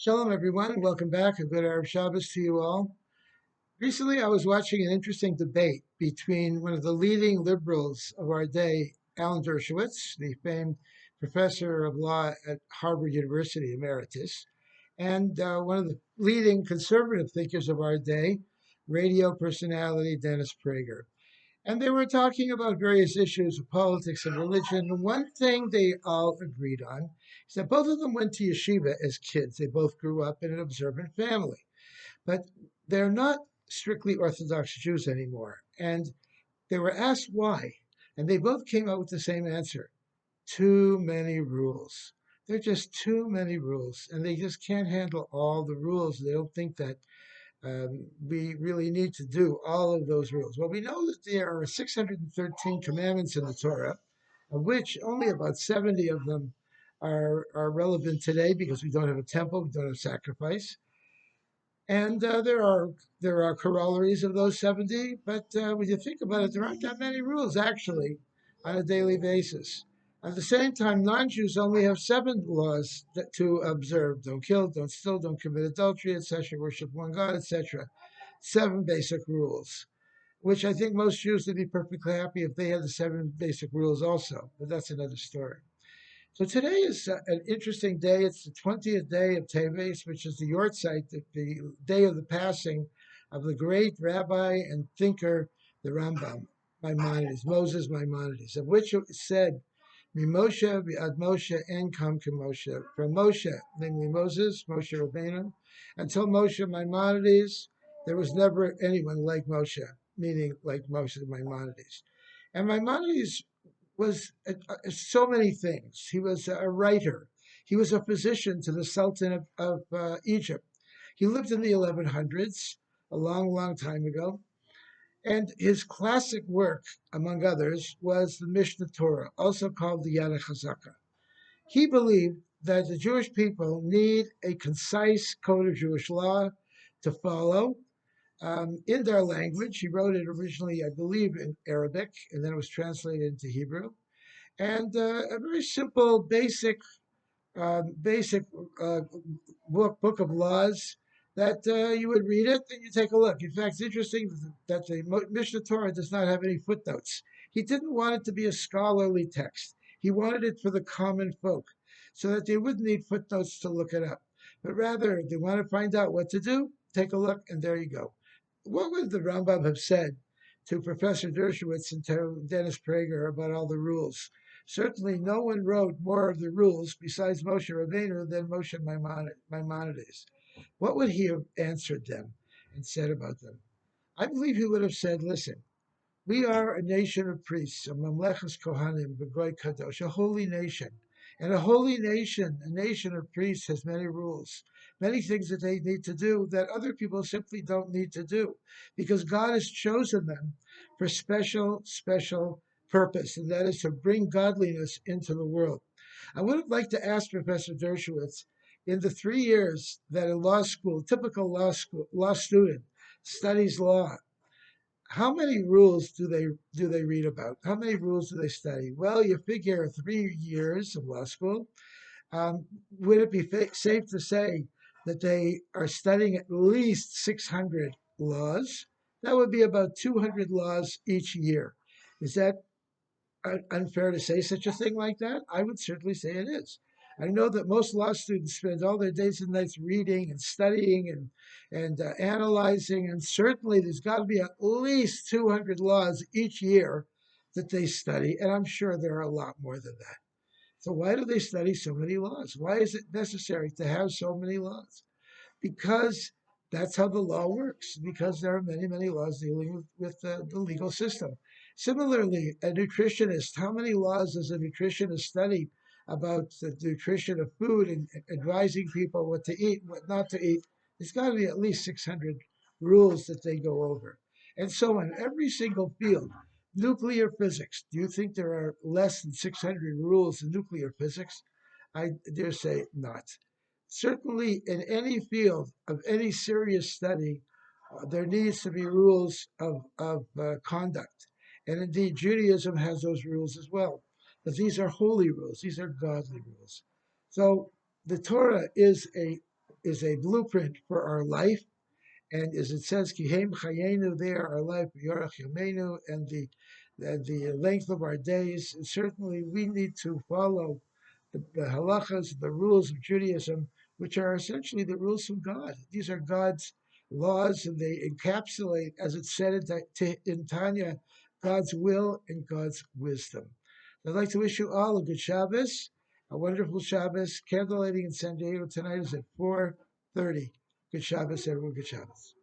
Shalom, everyone. Welcome back. A good Arab Shabbos to you all. Recently, I was watching an interesting debate between one of the leading liberals of our day, Alan Dershowitz, the famed professor of law at Harvard University, emeritus, and one of the leading conservative thinkers of our day, radio personality Dennis Prager. And they were talking about various issues of politics and religion. And one thing they all agreed on is that both of them went to yeshiva as kids. They both grew up in an observant family, but they're not strictly Orthodox Jews anymore. And they were asked why. And they both came out with the same answer: too many rules. There are just too many rules, and they just can't handle all the rules. They don't think that we really need to do all of those rules. Well, we know that there are 613 commandments in the Torah, of which only about 70 of them are relevant today because we don't have a temple, we don't have sacrifice. And there are corollaries of those 70, but when you think about it, there aren't that many rules actually on a daily basis. At the same time, non-Jews only have 7 laws to observe: don't kill, don't steal, don't commit adultery, etc., worship one God, etc. 7 basic rules, which I think most Jews would be perfectly happy if they had the 7 basic rules also, but that's another story. So today is an interesting day. It's the 20th day of Teves, which is the Yortzeit, the day of the passing of the great rabbi and thinker, the Rambam, Maimonides, Moses Maimonides, of which it said, Mimoshe ad Moshe en kam Moshe. From Moshe, namely Moses, Moshe Rabbeinu, until Moshe Maimonides, there was never anyone like Moshe, meaning like Moshe Maimonides. And Maimonides was so many things. He was a writer. He was a physician to the Sultan of Egypt. He lived in the 1100s, a long, long time ago. And his classic work, among others, was the Mishnah Torah, also called the Yad HaChazaka. He believed that the Jewish people need a concise code of Jewish law to follow in their language. He wrote it originally, I believe, in Arabic, and then it was translated into Hebrew. And a very simple, basic book of laws that you would read it and you take a look. In fact, it's interesting that the Mishnah Torah does not have any footnotes. He didn't want it to be a scholarly text. He wanted it for the common folk so that they wouldn't need footnotes to look it up. But rather, if they want to find out what to do, take a look, and there you go. What would the Rambam have said to Professor Dershowitz and to Dennis Prager about all the rules? Certainly, no one wrote more of the rules besides Moshe Rabbeinu than Moshe Maimonides. What would he have answered them and said about them? I believe he would have said, listen, we are a nation of priests, a Mamlechas Kohanim, B'goy Kadosh, a holy nation. And a holy nation, a nation of priests, has many rules, many things that they need to do that other people simply don't need to do, because God has chosen them for special purpose, and that is to bring godliness into the world. I would have liked to ask Professor Dershowitz, in the 3 years that a law school, typical law student studies law, how many rules do they read about? How many rules do they study? Well, you figure 3 years of law school. Would it be safe to say that they are studying at least 600 laws? That would be about 200 laws each year. Is that unfair to say such a thing like that? I would certainly say it is. I know that most law students spend all their days and nights reading and studying and analyzing, and certainly there's got to be at least 200 laws each year that they study, and I'm sure there are a lot more than that. So why do they study so many laws? Why is it necessary to have so many laws? Because that's how the law works, because there are many, many laws dealing with the legal system. Similarly, a nutritionist, how many laws does a nutritionist study about the nutrition of food and advising people what to eat, what not to eat? There's got to be at least 600 rules that they go over. And so in every single field, nuclear physics, do you think there are less than 600 rules in nuclear physics? I dare say not. Certainly, in any field of any serious study, there needs to be rules of conduct. And indeed, Judaism has those rules as well. But these are holy rules, these are godly rules. So the Torah is a is a blueprint for our life. And as it says, Kihem Chayenu, they are our life, Yorach Yomenu, and the length of our days. Certainly, we need to follow the halachas, the rules of Judaism, which are essentially the rules from God. These are God's laws, and they encapsulate, as it's said in Tanya, God's will and God's wisdom. I'd like to wish you all a good Shabbos, a wonderful Shabbos. Candle lighting in San Diego tonight is at 4:30. Good Shabbos, everyone. Good Shabbos.